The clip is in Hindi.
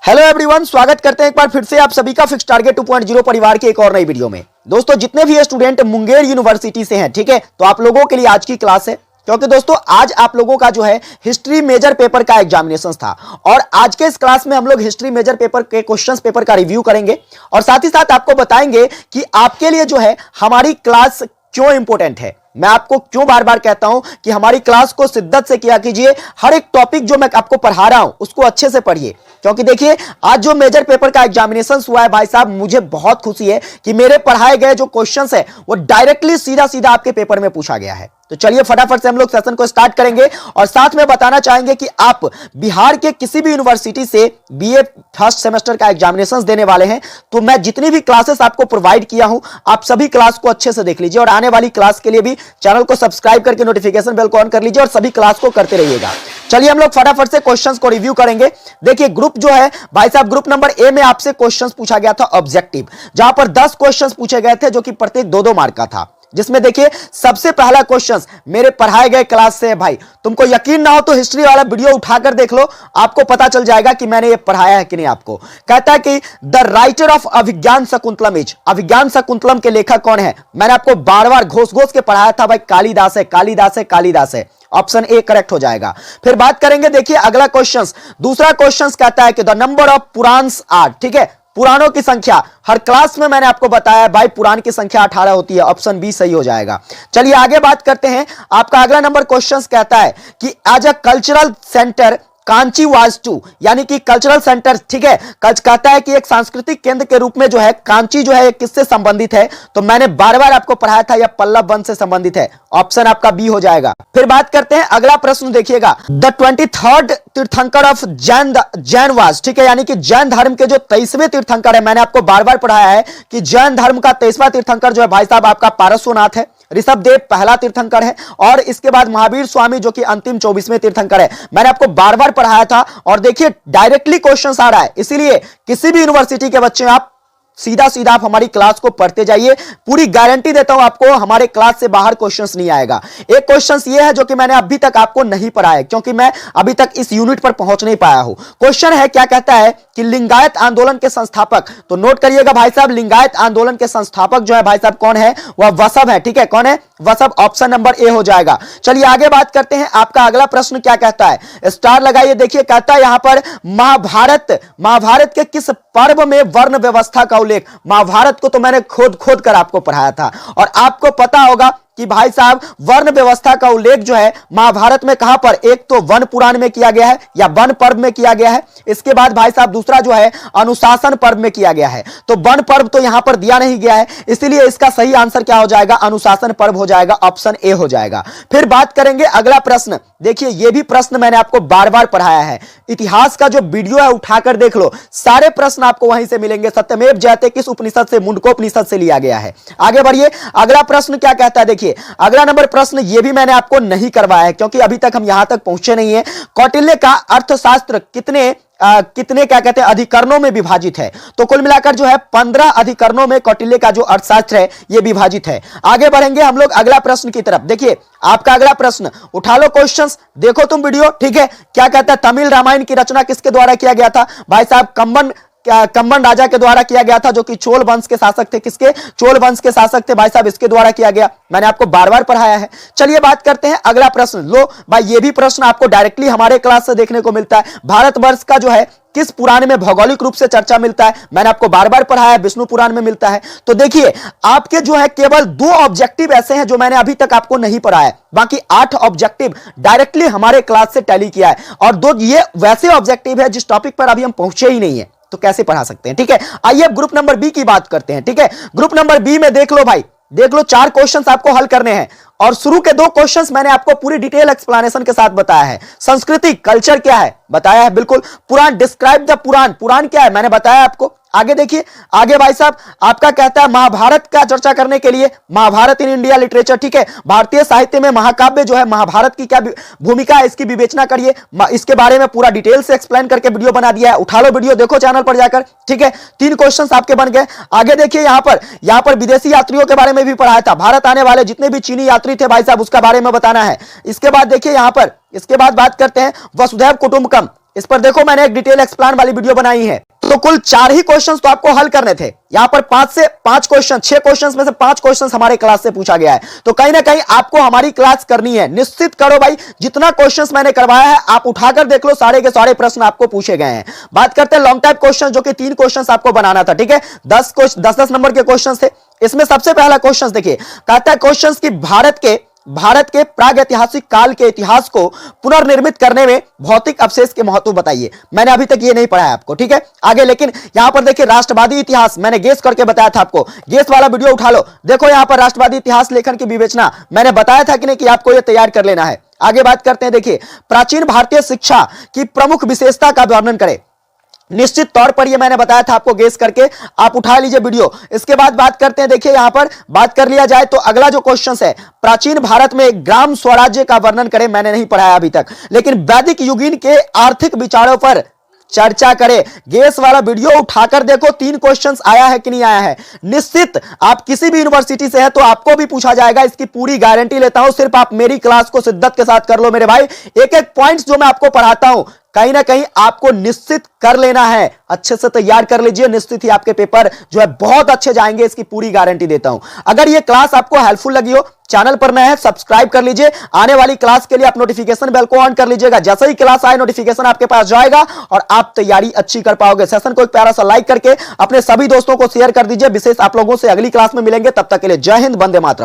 हेलो एवरीवन, स्वागत करते हैं एक बार फिर से आप सभी का फिक्स टारगेट 2.0 परिवार के एक और नई वीडियो में। दोस्तों, जितने भी स्टूडेंट मुंगेर यूनिवर्सिटी से हैं, ठीक है, तो आप लोगों के लिए आज की क्लास है, क्योंकि दोस्तों आज आप लोगों का जो है हिस्ट्री मेजर पेपर का एग्जामिनेशन था और आज के इस क्लास में हम लोग हिस्ट्री मेजर पेपर के क्वेश्चंस पेपर का रिव्यू करेंगे और साथ ही साथ आपको बताएंगे कि आपके लिए जो है हमारी क्लास क्यों इंपॉर्टेंट है। मैं आपको क्यों बार बार कहता हूं कि हमारी क्लास को शिद्दत से किया कीजिए। हर एक टॉपिक जो मैं आपको पढ़ा रहा हूं उसको अच्छे से पढ़िए, क्योंकि देखिए आज जो मेजर पेपर का एग्जामिनेशन हुआ है भाई साहब, मुझे बहुत खुशी है कि मेरे पढ़ाए गए जो क्वेश्चंस है वो डायरेक्टली सीधा सीधा आपके पेपर में पूछा गया है। तो चलिए फटाफट से हम लोग सेशन को स्टार्ट करेंगे और साथ में बताना चाहेंगे कि आप बिहार के किसी भी यूनिवर्सिटी से बीए फर्स्ट सेमेस्टर का एग्जामिनेशन देने वाले हैं तो मैं जितनी भी क्लासेस आपको प्रोवाइड किया हूं आप सभी क्लास को अच्छे से देख लीजिए और आने वाली क्लास के लिए भी चैनल को सब्सक्राइब करके नोटिफिकेशन बेल को ऑन कर लीजिए और सभी क्लास को करते रहिएगा। चलिए हम लोग फटाफट से क्वेश्चंस को रिव्यू करेंगे। देखिए ग्रुप जो है भाई साहब, ग्रुप नंबर ए में आपसे क्वेश्चंस पूछा गया था ऑब्जेक्टिव, जहां पर 10 क्वेश्चंस पूछे गए थे जो कि प्रत्येक 2-2 मार्क का था, जिसमें देखिए सबसे पहला क्वेश्चन मेरे पढ़ाए गए क्लास से है। भाई तुमको यकीन ना हो तो हिस्ट्री वाला वीडियो उठाकर देख लो, आपको पता चल जाएगा कि मैंने ये पढ़ाया है कि नहीं। आपको कहता है कि the writer of Abhijnana Shakuntalam is, Abhijnana Shakuntalam के लेखक कौन है। मैंने आपको बार बार घोष घोष के पढ़ाया था भाई, कालिदास है, कालिदास है, कालिदास है। ऑप्शन ए करेक्ट हो जाएगा। फिर बात करेंगे, देखिए अगला क्वेश्चन, दूसरा क्वेश्चन कहता है कि the number of Puranas are, ठीक है, पुराणों की संख्या। हर क्लास में मैंने आपको बताया भाई पुराण की संख्या 18 होती है, ऑप्शन बी सही हो जाएगा। चलिए आगे बात करते हैं। आपका अगला नंबर क्वेश्चन कहता है कि as a cultural centre Kanchi was to, यानी कि कल्चरल सेंटर, ठीक है, कहता है कि एक सांस्कृतिक केंद्र के रूप में जो है कांची जो है किससे संबंधित है। तो मैंने बार बार आपको पढ़ाया था यह पल्लव वंश से संबंधित है, ऑप्शन आपका बी हो जाएगा। फिर बात करते हैं अगला प्रश्न, देखिएगा द 23rd तीर्थंकर ऑफ जैन वाज, ठीक है, यानी कि जैन धर्म के जो 23वें तीर्थंकर है, मैंने आपको बार बार पढ़ाया है कि जैन धर्म का 23वां तीर्थंकर जो है भाई साहब आपका पारसोनाथ है, ऋषभदेव पहला तीर्थंकर है और इसके बाद महावीर स्वामी जो कि अंतिम 24वें तीर्थंकर है। मैंने आपको बार बार पढ़ाया था और देखिए डायरेक्टली क्वेश्चंस आ रहा है, इसीलिए किसी भी यूनिवर्सिटी के बच्चे आप सीधा सीधा आप हमारी क्लास को पढ़ते जाइए। पूरी गारंटी देता हूं आपको हमारे क्लास से बाहर क्वेश्चंस नहीं आएगा। एक क्वेश्चंस ये है जो कि मैंने अभी तक आपको नहीं पढ़ा है, क्योंकि मैं अभी तक इस यूनिट पर पहुंच नहीं पाया हूं। क्वेश्चन है, क्या कहता है कि लिंगायत आंदोलन के संस्थापक, तो नोट करिएगा भाई साहब, लिंगायत आंदोलन के संस्थापक जो है भाई साहब कौन है, वह वसव है, ठीक है, कौन है, वसव, ऑप्शन नंबर ए हो जाएगा। चलिए आगे बात करते हैं। आपका अगला प्रश्न क्या कहता है, स्टार लगाइए। देखिए कहता है यहां पर महाभारत के किस पर्व में वर्ण व्यवस्था का उल्लेख। महाभारत को तो मैंने खोद कर आपको पढ़ाया था और आपको पता होगा कि भाई साहब वर्ण व्यवस्था का उल्लेख जो है महाभारत में कहां पर, एक तो वन पुराण में किया गया है या वन पर्व में किया गया है, इसके बाद भाई साहब दूसरा जो है अनुशासन पर्व में किया गया है। तो वन पर्व तो यहां पर दिया नहीं गया है, इसलिए इसका सही आंसर क्या हो जाएगा, अनुशासन पर्व हो जाएगा, ऑप्शन ए हो जाएगा। फिर बात करेंगे अगला प्रश्न। देखिए यह भी प्रश्न मैंने आपको बार बार पढ़ाया है, इतिहास का जो वीडियो है उठाकर देख लो, सारे प्रश्न आपको वहीं से मिलेंगे। सत्यमेव जयते किस उपनिषद से, मुंडकोपनिषद से लिया गया है। आगे बढ़िए, अगला प्रश्न क्या कहता है। देखिए अगला नंबर प्रश्न ये भी मैंने आपको नहीं करवाया है क्योंकि अभी तक हम यहां तक पहुंचे नहीं है। कौटिल्य का अर्थशास्त्र कितने क्या कहते हैं अधिकरणों में विभाजित है। तो कुल मिलाकर जो है 15 अधिकरणों में कौटिल्य का जो अर्थशास्त्र है यह विभाजित है। आगे बढ़ेंगे हम लोग अगला प्रश्न की तरफ। देखिए आपका अगला प्रश्न, उठा लो क्वेश्चंस, देखो तुम वीडियो, ठीक है। क्या कहता है, तमिल रामायण की रचना किसके द्वारा किया गया था। भाई साहब कंबन राजा के द्वारा किया गया था, जो कि चोल वंश के शासक थे। किसके, चोल वंश के शासक थे भाई साहब, इसके द्वारा किया गया। मैंने आपको बार बार पढ़ाया है। चलिए बात करते हैं अगला प्रश्न। लो भाई ये भी प्रश्न आपको डायरेक्टली हमारे क्लास से देखने को मिलता है। भारतवर्ष का जो है किस पुराण में भौगोलिक रूप से चर्चा मिलता है, मैंने आपको बार बार पढ़ाया है, विष्णु पुराण में मिलता है। तो देखिए आपके जो है केवल 2 ऑब्जेक्टिव ऐसे हैं जो मैंने अभी तक आपको नहीं पढ़ाया है, बाकी 8 ऑब्जेक्टिव डायरेक्टली हमारे क्लास से टैली किया है और 2 ये वैसे ऑब्जेक्टिव है जिस टॉपिक पर अभी हम पहुंचे ही नहीं है, तो कैसे पढ़ा सकते हैं, ठीक है। आइए अब ग्रुप नंबर बी की बात करते हैं, ठीक है। ग्रुप नंबर बी में देख लो भाई, देख लो 4 क्वेश्चंस आपको हल करने हैं और शुरू के 2 क्वेश्चंस मैंने आपको पूरी डिटेल एक्सप्लेनेशन के साथ बताया है। संस्कृति, कल्चर क्या है बताया है बिल्कुल। पुराण, डिस्क्राइब द पुराण, पुराण क्या है मैंने बताया आपको। आगे देखिए, आगे भाई साहब आपका कहता है महाभारत का चर्चा करने के लिए, महाभारत इन इंडिया लिटरेचर, ठीक है, भारतीय साहित्य में महाकाव्य जो है महाभारत की क्या भूमिका है इसकी विवेचना करिए। इसके बारे में पूरा डिटेल से एक्सप्लेन करके वीडियो बना दिया है, उठा लो वीडियो, देखो चैनल पर जाकर, ठीक है। 3 क्वेश्चंस आपके बन गए। आगे देखिए यहां पर विदेशी यात्रियों के बारे में भी पढ़ाया था। भारत आने वाले जितने भी चीनी यात्री थे भाई साहब उसका बारे में बताना है। इसके बाद देखिए यहां पर, इसके बाद बात करते हैं वसुधैव कुटुंबकम, इस पर देखो मैंने एक डिटेल एक्सप्लेन वाली वीडियो बनाई है। तो कुल 4 ही क्वेश्चंस तो आपको हल करने थे। यहां पर 5 से 5 क्वेश्चन, 6 क्वेश्चंस में से 5 क्वेश्चंस हमारे क्लास से पूछा गया है। तो कहीं ना कहीं आपको हमारी क्लास करनी है। निश्चित करो भाई, जितना क्वेश्चंस मैंने करवाया है आप उठाकर देख लो, सारे के सारे प्रश्न आपको पूछे गए हैं। बात करते हैं लॉन्ग टाइप क्वेश्चन, जो कि 3 क्वेश्चंस आपको बनाना था, ठीक है। 10 नंबर के क्वेश्चन थे। इसमें सबसे पहला क्वेश्चन देखिए, कहता है क्वेश्चन की भारत के प्राग ऐतिहासिक काल के इतिहास को पुनर्निर्मित करने में भौतिक अवशेष के महत्व बताइए। मैंने अभी तक ये नहीं पढ़ा है आपको, ठीक है। आगे लेकिन यहां पर देखिए राष्ट्रवादी इतिहास मैंने गेस करके बताया था आपको, गेस वाला वीडियो उठा लो। देखो यहां पर राष्ट्रवादी इतिहास लेखन की विवेचना मैंने बताया था कि नहीं कि आपको यह तैयार कर लेना है। आगे बात करते हैं, देखिए प्राचीन भारतीय शिक्षा की प्रमुख विशेषता का वर्णन करें। निश्चित तौर पर ये मैंने बताया था आपको, गेस करके आप उठा लीजिए वीडियो। इसके बाद बात करते हैं, देखिए यहां पर बात कर लिया जाए तो अगला जो क्वेश्चन है, प्राचीन भारत में ग्राम स्वराज्य का वर्णन करें। मैंने नहीं पढ़ाया अभी तक, लेकिन वैदिक युगीन के आर्थिक विचारों पर चर्चा करें। गेस वाला वीडियो उठाकर देखो, 3 क्वेश्चंस आया है कि नहीं आया है। निश्चित आप किसी भी यूनिवर्सिटी से है तो आपको भी पूछा जाएगा, इसकी पूरी गारंटी लेता हूं। सिर्फ आप मेरी क्लास को शिद्दत के साथ कर लो मेरे भाई। एक एक पॉइंट्स जो मैं आपको पढ़ाता हूं कहीं ना कहीं आपको निश्चित कर लेना है, अच्छे से तैयार कर लीजिए। निश्चित ही आपके पेपर जो है बहुत अच्छे जाएंगे, इसकी पूरी गारंटी देता हूं। अगर ये क्लास आपको हेल्पफुल लगी हो, चैनल पर नए हैं सब्सक्राइब कर लीजिए। आने वाली क्लास के लिए आप नोटिफिकेशन बेल को ऑन कर लीजिएगा। जैसे ही क्लास आए नोटिफिकेशन आपके पास जाएगा और आप तैयारी अच्छी कर पाओगे। सेशन को एक प्यारा सा लाइक करके अपने सभी दोस्तों को शेयर कर दीजिए। विशेष आप लोगों से अगली क्लास में मिलेंगे, तब तक के लिए जय हिंद, वंदे मातरम।